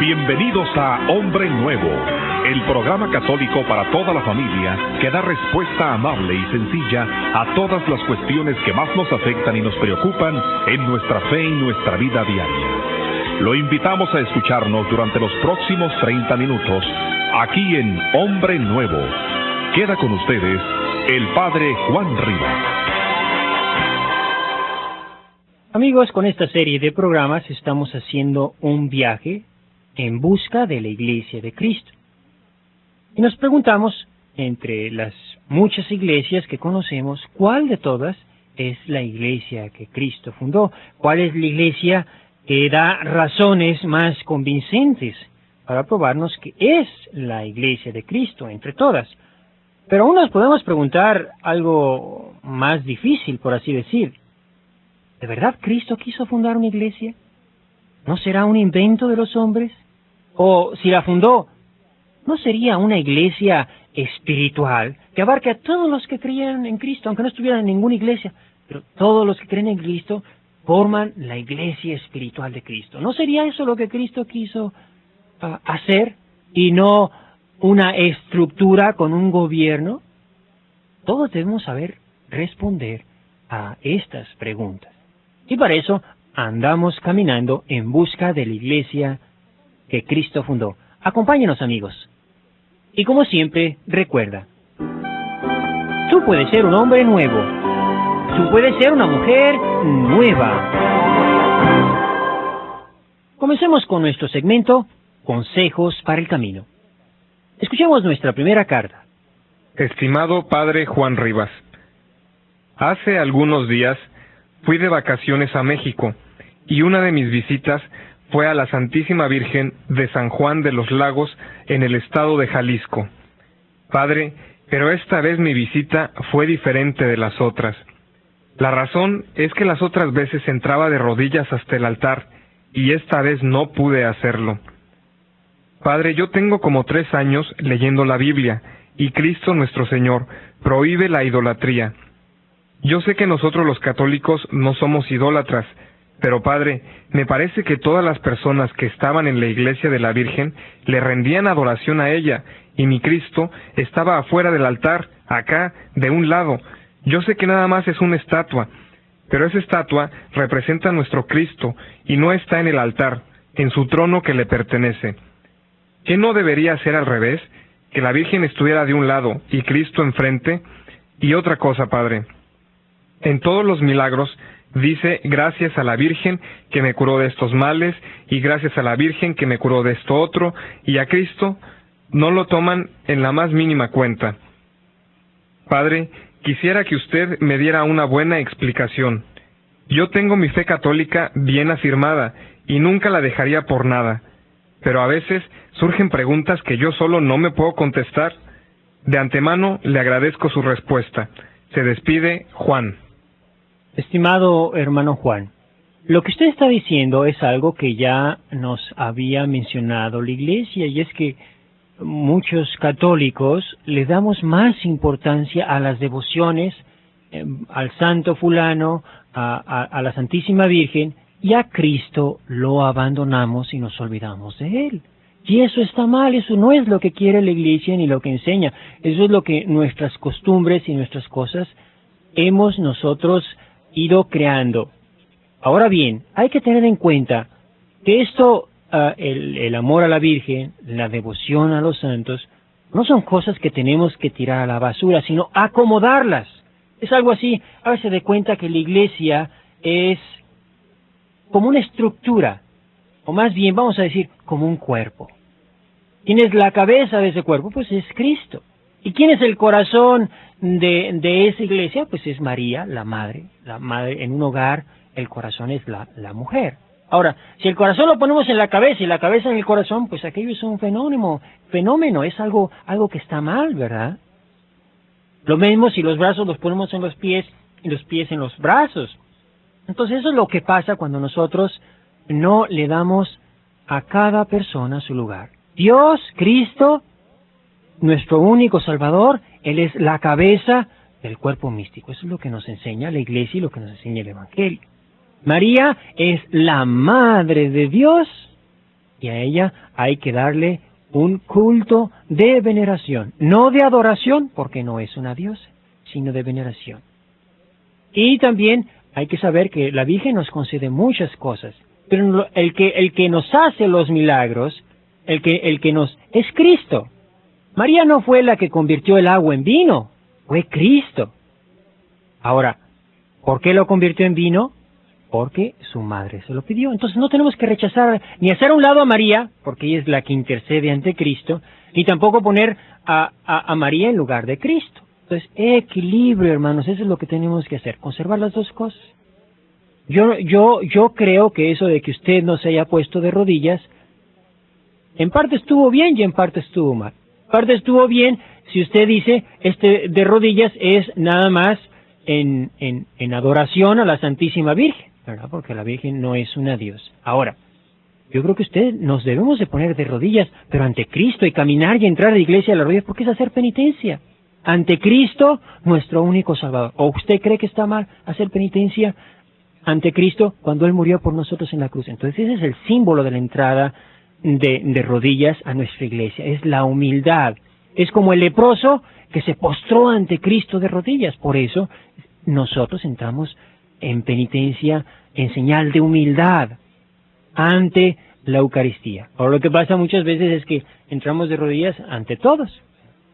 Bienvenidos a Hombre Nuevo, el programa católico para toda la familia que da respuesta amable y sencilla a todas las cuestiones que más nos afectan y nos preocupan en nuestra fe y nuestra vida diaria. Lo invitamos a escucharnos durante los próximos 30 minutos, aquí en Hombre Nuevo. Queda con ustedes el Padre Juan Rivas. Amigos, con esta serie de programas estamos haciendo un viaje en busca de la Iglesia de Cristo. Y nos preguntamos, entre las muchas iglesias que conocemos, ¿cuál de todas es la iglesia que Cristo fundó? ¿Cuál es la iglesia que da razones más convincentes para probarnos que es la iglesia de Cristo entre todas? Pero aún nos podemos preguntar algo más difícil, por así decir. ¿De verdad Cristo quiso fundar una iglesia? ¿No será un invento de los hombres? O si la fundó, ¿no sería una iglesia espiritual que abarque a todos los que creían en Cristo, aunque no estuvieran en ninguna iglesia? Pero todos los que creen en Cristo forman la iglesia espiritual de Cristo. ¿No sería eso lo que Cristo quiso hacer y no una estructura con un gobierno? Todos debemos saber responder a estas preguntas. Y para eso andamos caminando en busca de la iglesia que Cristo fundó. Acompáñenos, amigos. Y como siempre, recuerda, tú puedes ser un hombre nuevo. Tú puedes ser una mujer nueva. Comencemos con nuestro segmento, Consejos para el Camino. Escuchemos nuestra primera carta. Estimado Padre Juan Rivas, hace algunos días fui de vacaciones a México y una de mis visitas fue a la Santísima Virgen de San Juan de los Lagos en el estado de Jalisco. Padre, pero esta vez mi visita fue diferente de las otras. La razón es que las otras veces entraba de rodillas hasta el altar y esta vez no pude hacerlo. Padre, yo tengo como 3 años leyendo la Biblia y Cristo nuestro Señor prohíbe la idolatría. Yo sé que nosotros los católicos no somos idólatras, pero Padre, me parece que todas las personas que estaban en la iglesia de la Virgen le rendían adoración a ella, y mi Cristo estaba afuera del altar, acá, de un lado. Yo sé que nada más es una estatua, pero esa estatua representa a nuestro Cristo, y no está en el altar, en su trono que le pertenece. ¿Qué no debería ser al revés? Que la Virgen estuviera de un lado, y Cristo enfrente. Y otra cosa, Padre, en todos los milagros dice, gracias a la Virgen que me curó de estos males, y gracias a la Virgen que me curó de esto otro, y a Cristo no lo toman en la más mínima cuenta. Padre, quisiera que usted me diera una buena explicación. Yo tengo mi fe católica bien afirmada, y nunca la dejaría por nada, pero a veces surgen preguntas que yo solo no me puedo contestar. De antemano le agradezco su respuesta. Se despide, Juan. Estimado hermano Juan, lo que usted está diciendo es algo que ya nos había mencionado la Iglesia, y es que muchos católicos le damos más importancia a las devociones, al santo fulano, a la Santísima Virgen, y a Cristo lo abandonamos y nos olvidamos de Él. Y eso está mal, eso no es lo que quiere la Iglesia ni lo que enseña, eso es lo que nuestras costumbres y nuestras cosas hemos nosotros ido creando. Ahora bien, hay que tener en cuenta que esto, el amor a la Virgen, la devoción a los santos, no son cosas que tenemos que tirar a la basura, sino acomodarlas. Es algo así, hágase de cuenta que la iglesia es como una estructura, o más bien vamos a decir, como un cuerpo. ¿Quién es la cabeza de ese cuerpo? Pues es Cristo. ¿Y quién es el corazón de esa iglesia? Pues es María, la madre. La madre en un hogar, el corazón es la mujer. Ahora, si el corazón lo ponemos en la cabeza y la cabeza en el corazón, pues aquello es un fenómeno, es algo que está mal, ¿verdad? Lo mismo si los brazos los ponemos en los pies y los pies en los brazos. Entonces eso es lo que pasa cuando nosotros no le damos a cada persona su lugar. Dios, Cristo, nuestro único Salvador, Él es la cabeza del cuerpo místico. Eso es lo que nos enseña la Iglesia y lo que nos enseña el Evangelio. María es la Madre de Dios y a ella hay que darle un culto de veneración, no de adoración, porque no es una diosa, sino de veneración. Y también hay que saber que la Virgen nos concede muchas cosas, pero el que nos hace los milagros, el que nos es Cristo. María no fue la que convirtió el agua en vino, fue Cristo. Ahora, ¿por qué lo convirtió en vino? Porque su madre se lo pidió. Entonces no tenemos que rechazar ni hacer a un lado a María, porque ella es la que intercede ante Cristo, ni tampoco poner a María en lugar de Cristo. Entonces, equilibrio, hermanos, eso es lo que tenemos que hacer, conservar las dos cosas. Yo creo que eso de que usted no se haya puesto de rodillas, en parte estuvo bien y en parte estuvo mal. En parte estuvo bien si usted dice, de rodillas es nada más en adoración a la Santísima Virgen, ¿verdad? Porque la Virgen no es una diosa. Ahora, yo creo que usted nos debemos de poner de rodillas, pero ante Cristo, y caminar y entrar a la iglesia a las rodillas, porque es hacer penitencia. Ante Cristo, nuestro único Salvador. ¿O usted cree que está mal hacer penitencia ante Cristo cuando Él murió por nosotros en la cruz? Entonces ese es el símbolo de la entrada de rodillas a nuestra iglesia, es la humildad. Es como el leproso que se postró ante Cristo de rodillas. Por eso nosotros entramos en penitencia en señal de humildad ante la Eucaristía. Ahora lo que pasa muchas veces es que entramos de rodillas ante todos.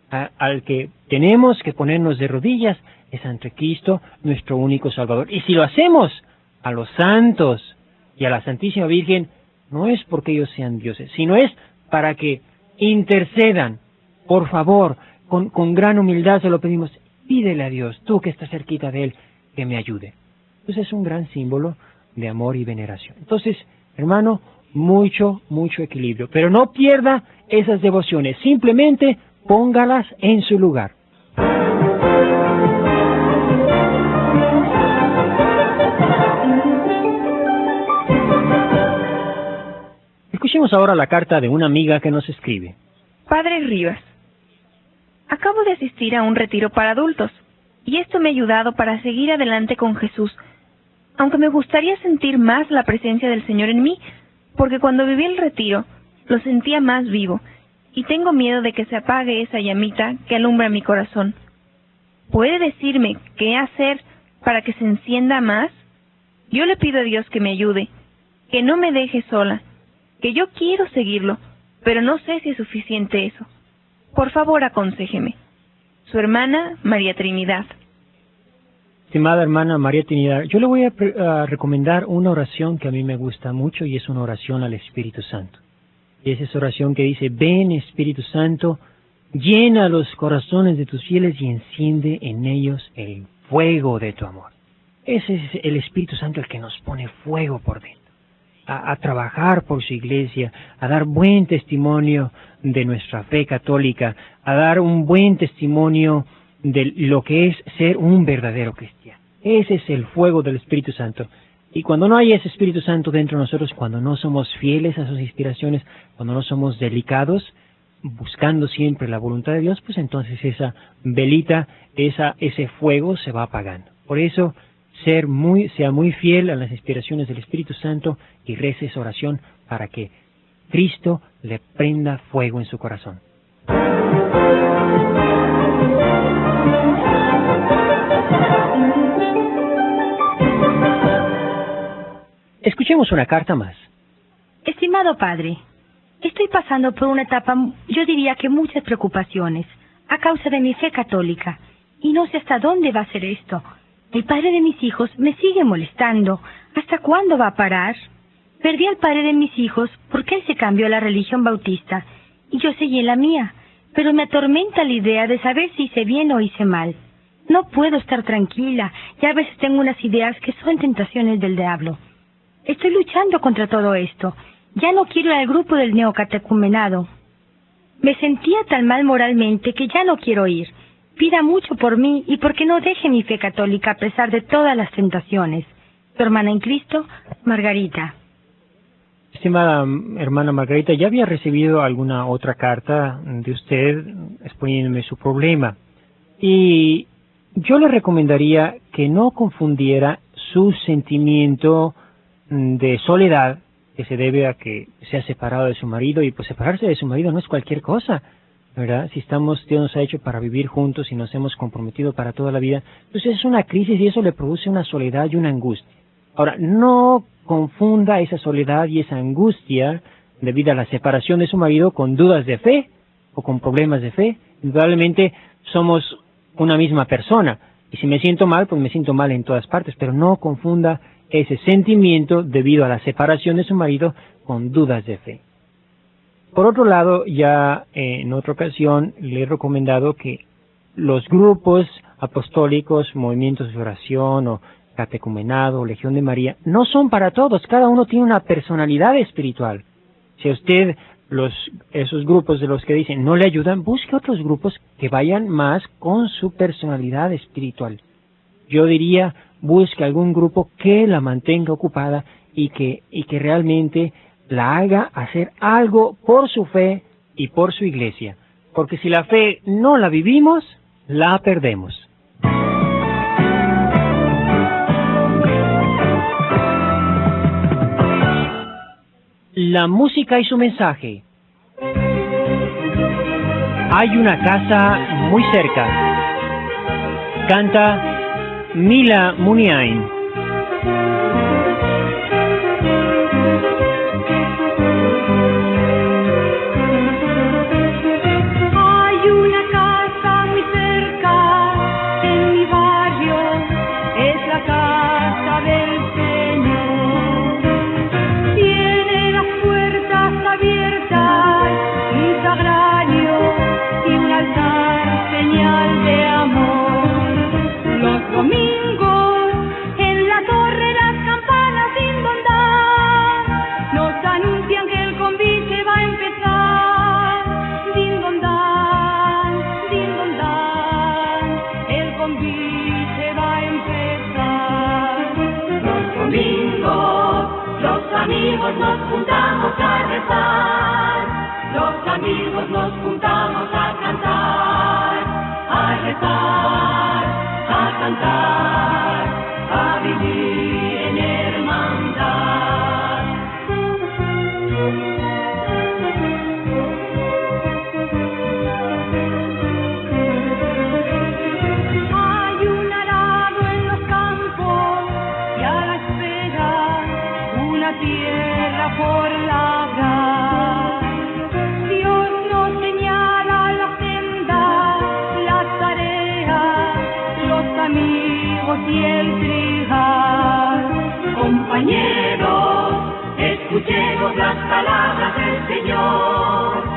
Al que tenemos que ponernos de rodillas es ante Cristo, nuestro único Salvador. Y si lo hacemos a los santos y a la Santísima Virgen, no es porque ellos sean dioses, sino es para que intercedan. Por favor, con gran humildad se lo pedimos, pídele a Dios, tú que estás cerquita de Él, que me ayude. Entonces es un gran símbolo de amor y veneración. Entonces, hermano, mucho equilibrio. Pero no pierda esas devociones, simplemente póngalas en su lugar. Escuchemos ahora la carta de una amiga que nos escribe. Padre Rivas, acabo de asistir a un retiro para adultos, y esto me ha ayudado para seguir adelante con Jesús, aunque me gustaría sentir más la presencia del Señor en mí, porque cuando viví el retiro, lo sentía más vivo, y tengo miedo de que se apague esa llamita que alumbra mi corazón. ¿Puede decirme qué hacer para que se encienda más? Yo le pido a Dios que me ayude, que no me deje sola, que yo quiero seguirlo, pero no sé si es suficiente eso. Por favor, aconséjeme. Su hermana, María Trinidad. Estimada hermana María Trinidad, yo le voy a recomendar una oración que a mí me gusta mucho y es una oración al Espíritu Santo. Y es esa oración que dice, ven Espíritu Santo, llena los corazones de tus fieles y enciende en ellos el fuego de tu amor. Ese es el Espíritu Santo el que nos pone fuego por dentro, a trabajar por su iglesia, a dar buen testimonio de nuestra fe católica, a dar un buen testimonio de lo que es ser un verdadero cristiano. Ese es el fuego del Espíritu Santo. Y cuando no hay ese Espíritu Santo dentro de nosotros, cuando no somos fieles a sus inspiraciones, cuando no somos delicados, buscando siempre la voluntad de Dios, pues entonces esa velita, ese fuego se va apagando. Por eso, sea muy fiel a las inspiraciones del Espíritu Santo y rece esa oración para que Cristo le prenda fuego en su corazón. Escuchemos una carta más. Estimado padre, estoy pasando por una etapa, yo diría que muchas preocupaciones, a causa de mi fe católica, y no sé hasta dónde va a ser esto. El padre de mis hijos me sigue molestando. ¿Hasta cuándo va a parar? Perdí al padre de mis hijos porque él se cambió a la religión bautista, y yo seguí en la mía, pero me atormenta la idea de saber si hice bien o hice mal. No puedo estar tranquila, y a veces tengo unas ideas que son tentaciones del diablo. Estoy luchando contra todo esto. Ya no quiero ir al grupo del neocatecumenado. Me sentía tan mal moralmente que ya no quiero ir. Pida mucho por mí y porque no deje mi fe católica a pesar de todas las tentaciones. Tu hermana en Cristo, Margarita. Estimada hermana Margarita, ya había recibido alguna otra carta de usted exponiéndome su problema. Y yo le recomendaría que no confundiera su sentimiento de soledad que se debe a que se ha separado de su marido, y pues separarse de su marido no es cualquier cosa, ¿verdad? Si Dios nos ha hecho para vivir juntos y nos hemos comprometido para toda la vida, entonces es una crisis y eso le produce una soledad y una angustia. Ahora, no confunda esa soledad y esa angustia debido a la separación de su marido con dudas de fe o con problemas de fe. Indudablemente somos una misma persona, y si me siento mal, pues me siento mal en todas partes, pero no confunda ese sentimiento debido a la separación de su marido con dudas de fe. Por otro lado, ya en otra ocasión le he recomendado que los grupos apostólicos, movimientos de oración o catecumenado o Legión de María, no son para todos, cada uno tiene una personalidad espiritual. Si a usted esos grupos de los que dicen no le ayudan, busque otros grupos que vayan más con su personalidad espiritual. Yo diría, busque algún grupo que la mantenga ocupada y que realmente la haga hacer algo por su fe y por su iglesia. Porque si la fe no la vivimos, la perdemos. La música y su mensaje. Hay una casa muy cerca. Canta Mila Muniain. Hay una casa muy cerca en mi barrio, es la casa del Señor. Tiene las puertas abiertas, un sagrario y un altar, señal de amor. Los domingos en la torre las campanas sin bondad nos anuncian que el convite va a empezar. Din don dan, el convite va a empezar. Los domingos los amigos nos juntamos a rezar, los amigos nos juntamos a cantar, a rezar, a cantar, a vivir en hermandad. Hay un arado en los campos y a la espera una tierra por labrar. Dios nos señala la senda, la tarea, los amigos y el trigal. Compañeros, escuchemos las palabras del Señor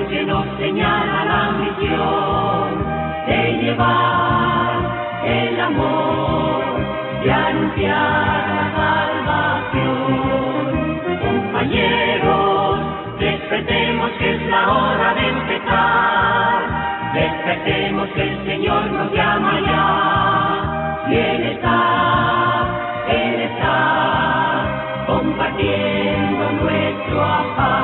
que nos señala la misión de llevar el amor y anunciar la salvación. Compañeros, despertemos que es la hora de empezar, despertemos que el Señor nos llama ya, y Él está compartiendo nuestro afán.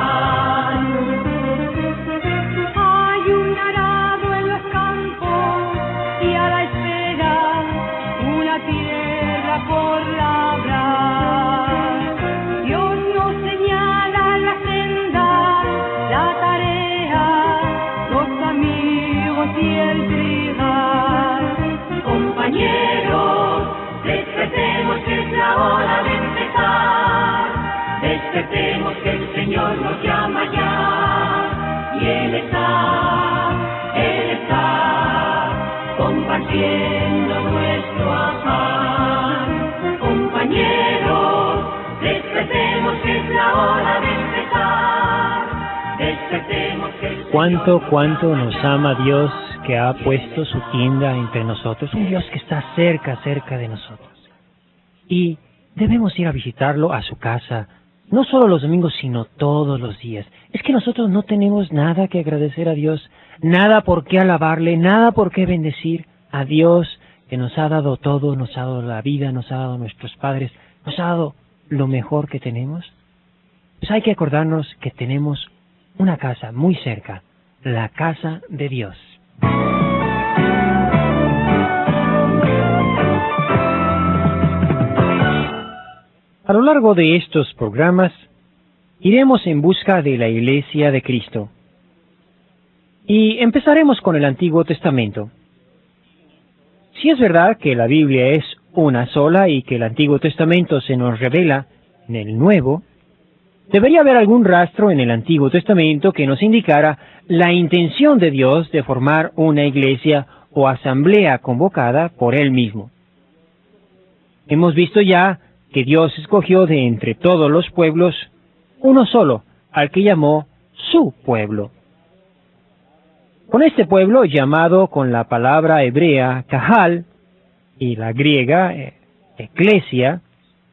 Hay un arado en los campos y a la espera una tierra por labrar. Dios nos señala la senda, la tarea, los amigos y el trigal. Compañeros, despertemos que es la hora de empezar, despertemos que el Señor nos llama ya, y Él está compartiendo nuestro afán. Compañeros, despertemos que es la hora de empezar, despertemos que el Señor ¿Cuánto nos ama Dios, que ha puesto su tienda entre nosotros? Un Dios que está cerca de nosotros. Y debemos ir a visitarlo a su casa, no solo los domingos, sino todos los días. Es que nosotros no tenemos nada que agradecer a Dios, nada por qué alabarle, nada por qué bendecir a Dios, que nos ha dado todo, nos ha dado la vida, nos ha dado nuestros padres, nos ha dado lo mejor que tenemos. Pues hay que acordarnos que tenemos una casa muy cerca, la casa de Dios. A lo largo de estos programas, iremos en busca de la Iglesia de Cristo. Y empezaremos con el Antiguo Testamento. Si es verdad que la Biblia es una sola y que el Antiguo Testamento se nos revela en el Nuevo, debería haber algún rastro en el Antiguo Testamento que nos indicara la intención de Dios de formar una iglesia o asamblea convocada por Él mismo. Hemos visto ya que Dios escogió de entre todos los pueblos uno solo, al que llamó su pueblo. Con este pueblo, llamado con la palabra hebrea Kahal y la griega eclesia,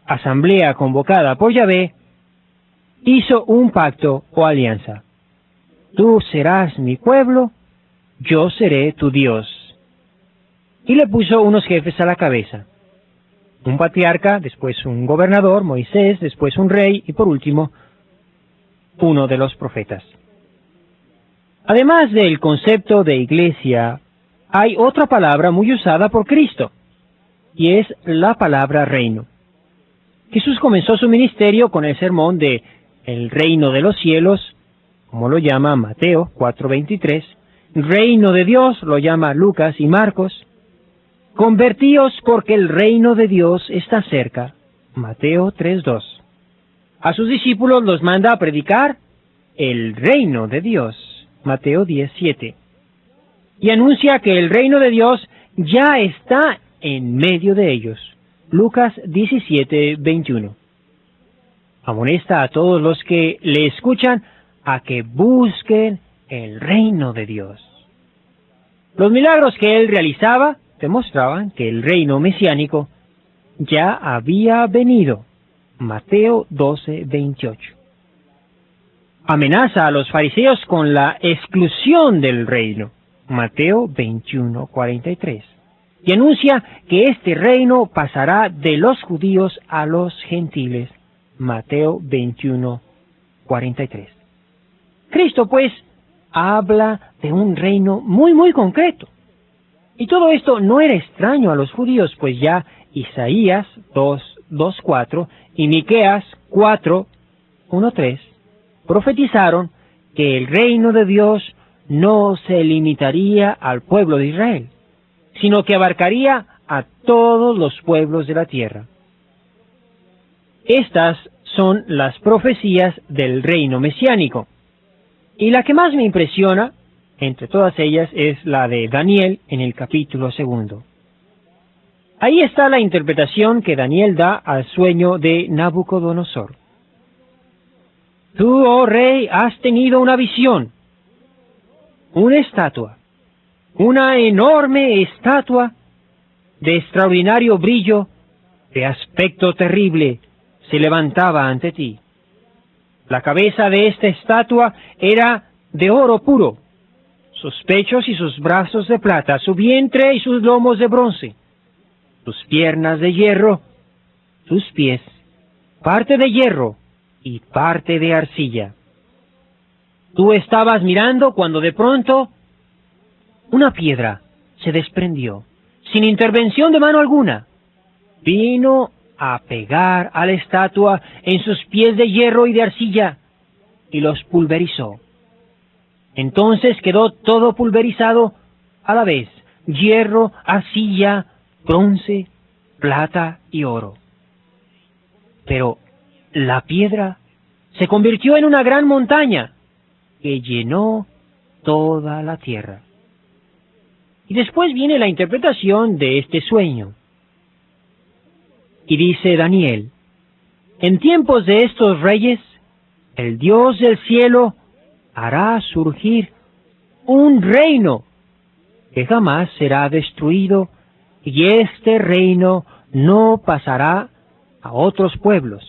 asamblea convocada por Yahvé, hizo un pacto o alianza. Tú serás mi pueblo, yo seré tu Dios. Y le puso unos jefes a la cabeza. Un patriarca, después un gobernador, Moisés, después un rey y por último, uno de los profetas. Además del concepto de iglesia, hay otra palabra muy usada por Cristo, y es la palabra reino. Jesús comenzó su ministerio con el sermón de el reino de los cielos, como lo llama Mateo 4:23, reino de Dios lo llama Lucas y Marcos, convertíos porque el reino de Dios está cerca, Mateo 3:2. A sus discípulos los manda a predicar el reino de Dios, Mateo 10:7. Y anuncia que el reino de Dios ya está en medio de ellos, Lucas 17:21. Amonesta a todos los que le escuchan a que busquen el reino de Dios. Los milagros que él realizaba demostraban que el reino mesiánico ya había venido, Mateo 12:28. Amenaza a los fariseos con la exclusión del reino, Mateo 21:43. Y anuncia que este reino pasará de los judíos a los gentiles, Mateo 21:43. Cristo, pues, habla de un reino muy concreto. Y todo esto no era extraño a los judíos, pues ya Isaías 2:4 y Miqueas 4:1-3 profetizaron que el reino de Dios no se limitaría al pueblo de Israel, sino que abarcaría a todos los pueblos de la tierra. Estas son las profecías del reino mesiánico, y la que más me impresiona entre todas ellas es la de Daniel en el capítulo 2. Ahí está la interpretación que Daniel da al sueño de Nabucodonosor. Tú, oh rey, has tenido una visión, una estatua, una enorme estatua de extraordinario brillo, de aspecto terrible, se levantaba ante ti. La cabeza de esta estatua era de oro puro, sus pechos y sus brazos de plata, su vientre y sus lomos de bronce, sus piernas de hierro, sus pies, parte de hierro y parte de arcilla. Tú estabas mirando cuando de pronto una piedra se desprendió, sin intervención de mano alguna. Vino a pegar a la estatua en sus pies de hierro y de arcilla, y los pulverizó. Entonces quedó todo pulverizado a la vez, hierro, arcilla, bronce, plata y oro. Pero la piedra se convirtió en una gran montaña que llenó toda la tierra. Y después viene la interpretación de este sueño. Y dice Daniel, en tiempos de estos reyes, el Dios del cielo hará surgir un reino que jamás será destruido, y este reino no pasará a otros pueblos.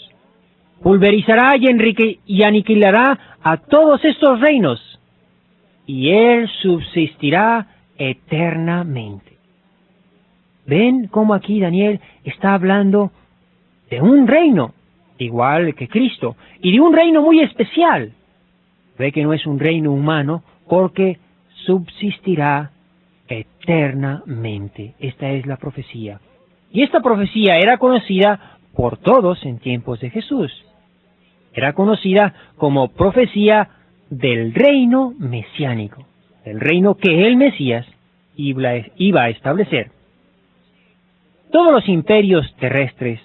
Pulverizará y aniquilará a todos estos reinos, y él subsistirá eternamente. ¿Ven cómo aquí Daniel está hablando de un reino, igual que Cristo, y de un reino muy especial? Ve que no es un reino humano, porque subsistirá eternamente. Esta es la profecía. Y esta profecía era conocida por todos en tiempos de Jesús. Era conocida como profecía del reino mesiánico, el reino que el Mesías iba a establecer. Todos los imperios terrestres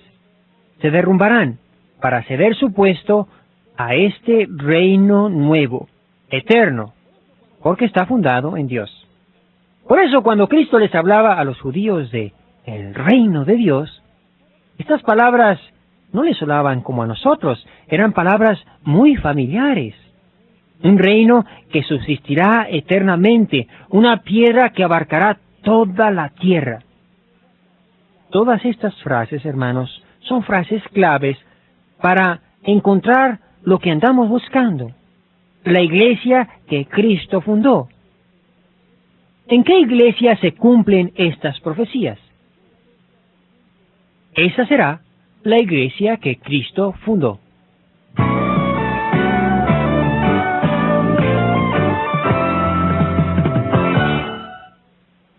se derrumbarán para ceder su puesto a este reino nuevo, eterno, porque está fundado en Dios. Por eso, cuando Cristo les hablaba a los judíos de el reino de Dios, estas palabras no les sonaban como a nosotros, eran palabras muy familiares. Un reino que subsistirá eternamente, una piedra que abarcará toda la tierra. Todas estas frases, hermanos, son frases claves para encontrar lo que andamos buscando, la iglesia que Cristo fundó. ¿En qué iglesia se cumplen estas profecías? Esa será la iglesia que Cristo fundó.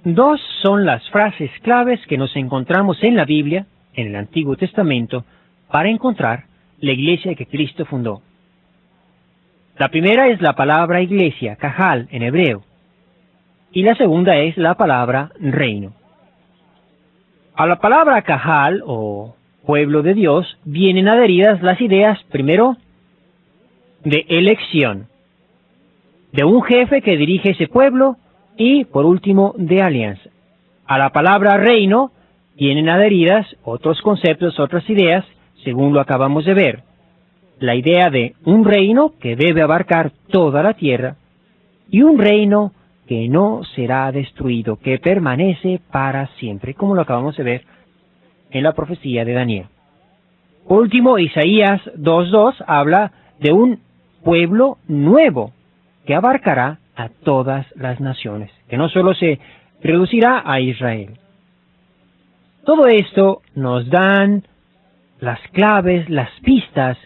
Dos son las frases claves que nos encontramos en la Biblia, en el Antiguo Testamento, para encontrar la iglesia que Cristo fundó. La primera es la palabra iglesia, kahal en hebreo, y la segunda es la palabra reino. A la palabra kahal, o pueblo de Dios, vienen adheridas las ideas, primero, de elección, de un jefe que dirige ese pueblo, y, por último, de alianza. A la palabra reino vienen adheridas otros conceptos, otras ideas, según lo acabamos de ver. La idea de un reino que debe abarcar toda la tierra, y un reino que no será destruido, que permanece para siempre, como lo acabamos de ver en la profecía de Daniel. Por último, Isaías 2:2 habla de un pueblo nuevo que abarcará a todas las naciones, que no solo se reducirá a Israel. Todo esto nos dan las claves, las pistas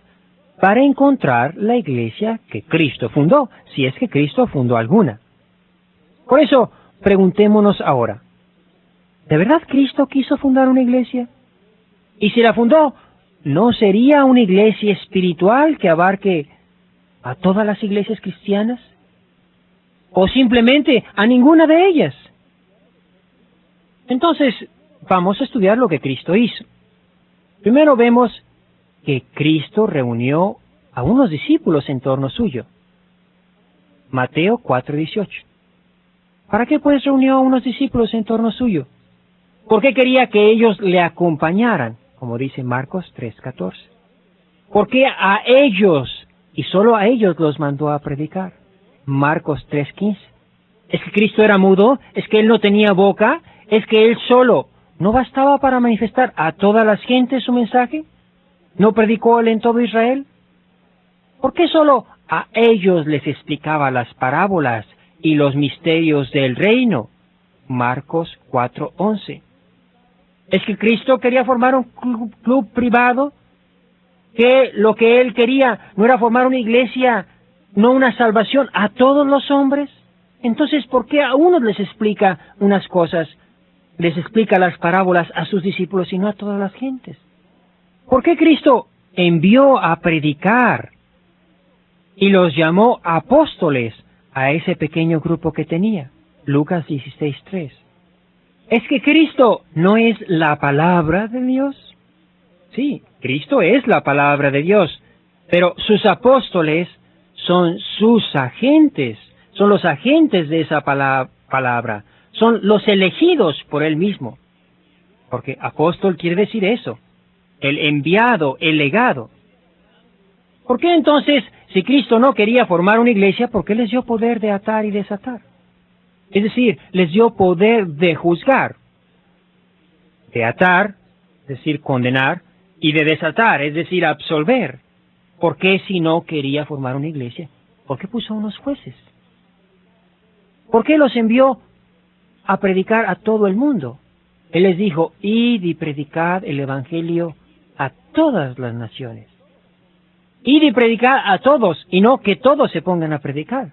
para encontrar la iglesia que Cristo fundó, si es que Cristo fundó alguna. Por eso, preguntémonos ahora, ¿de verdad Cristo quiso fundar una iglesia? Y si la fundó, ¿no sería una iglesia espiritual que abarque a todas las iglesias cristianas? ¿O simplemente a ninguna de ellas? Entonces, vamos a estudiar lo que Cristo hizo. Primero vemos que Cristo reunió a unos discípulos en torno suyo. Mateo 4:18. ¿Para qué pues reunió a unos discípulos en torno suyo? ¿Por qué quería que ellos le acompañaran? Como dice Marcos 3:14. ¿Por qué a ellos, y solo a ellos los mandó a predicar? Marcos 3:15. ¿Es que Cristo era mudo? ¿Es que Él no tenía boca? ¿Es que Él solo no bastaba para manifestar a todas las gentes su mensaje? ¿No predicó Él en todo Israel? ¿Por qué solo a ellos les explicaba las parábolas y los misterios del reino? Marcos 4:11. ¿Es que Cristo quería formar un club privado? ¿Que lo que Él quería no era formar una iglesia, no una salvación a todos los hombres? Entonces, ¿por qué a unos les explica unas cosas, les explica las parábolas a sus discípulos y no a todas las gentes? ¿Por qué Cristo envió a predicar y los llamó apóstoles a ese pequeño grupo que tenía? Lucas 16:3. ¿Es que Cristo no es la palabra de Dios? Sí, Cristo es la palabra de Dios, pero sus apóstoles son sus agentes, son los agentes de esa palabra, son los elegidos por Él mismo, porque apóstol quiere decir eso, el enviado, el legado. ¿Por qué entonces, si Cristo no quería formar una iglesia, por qué les dio poder de atar y desatar? Es decir, les dio poder de juzgar, de atar, es decir, condenar, y de desatar, es decir, absolver. ¿Por qué si no quería formar una iglesia? ¿Por qué puso unos jueces? ¿Por qué los envió a predicar a todo el mundo? Él les dijo, id y predicad el evangelio a todas las naciones. Id y predicad a todos, y no que todos se pongan a predicar.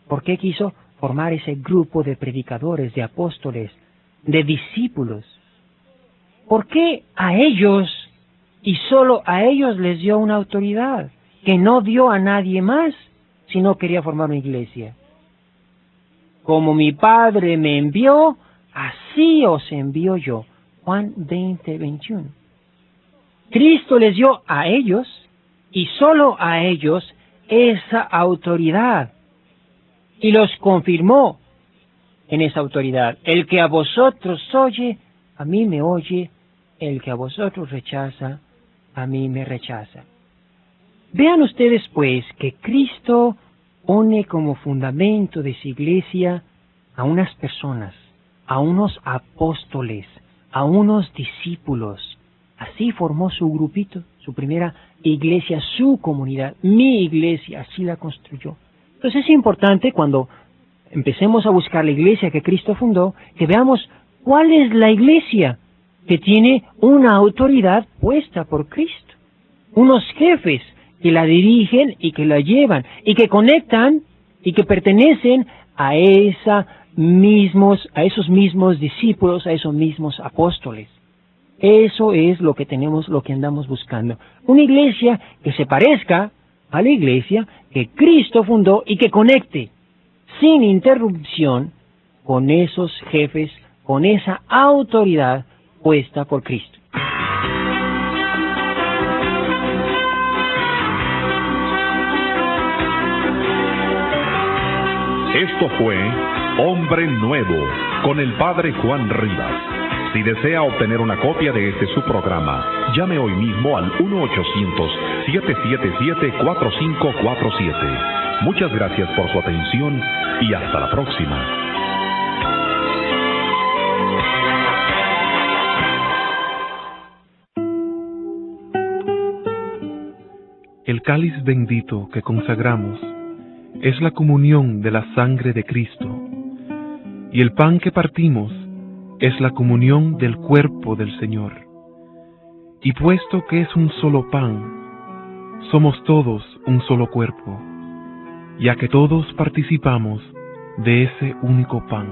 ¿Por qué quiso formar ese grupo de predicadores, de apóstoles, de discípulos? ¿por qué a ellos y solo a ellos les dio una autoridad que no dio a nadie más si no quería formar una iglesia? Como mi Padre me envió, así os envío yo. Juan 20:21. Cristo les dio a ellos y solo a ellos esa autoridad y los confirmó en esa autoridad. El que a vosotros oye, a mí me oye; el que a vosotros rechaza, a mí me rechaza. Vean ustedes pues que Cristo pone como fundamento de su iglesia a unas personas, a unos apóstoles, a unos discípulos. Así formó su grupito, su primera iglesia, su comunidad, mi iglesia, así la construyó. Entonces es importante cuando empecemos a buscar la iglesia que Cristo fundó, que veamos cuál es la iglesia que tiene una autoridad puesta por Cristo. Unos jefes que la dirigen y que la llevan y que conectan y que pertenecen a esos mismos discípulos, a esos mismos apóstoles. Eso es lo que tenemos, lo que andamos buscando. Una iglesia que se parezca a la iglesia que Cristo fundó y que conecte sin interrupción con esos jefes, con esa autoridad puesta por Cristo. Esto fue Hombre Nuevo con el Padre Juan Rivas. Si desea obtener una copia de este su programa, llame hoy mismo al 1-800-777-4547. Muchas gracias por su atención y hasta la próxima. El cáliz bendito que consagramos es la comunión de la sangre de Cristo, y el pan que partimos es la comunión del cuerpo del Señor. Y puesto que es un solo pan, somos todos un solo cuerpo, ya que todos participamos de ese único pan.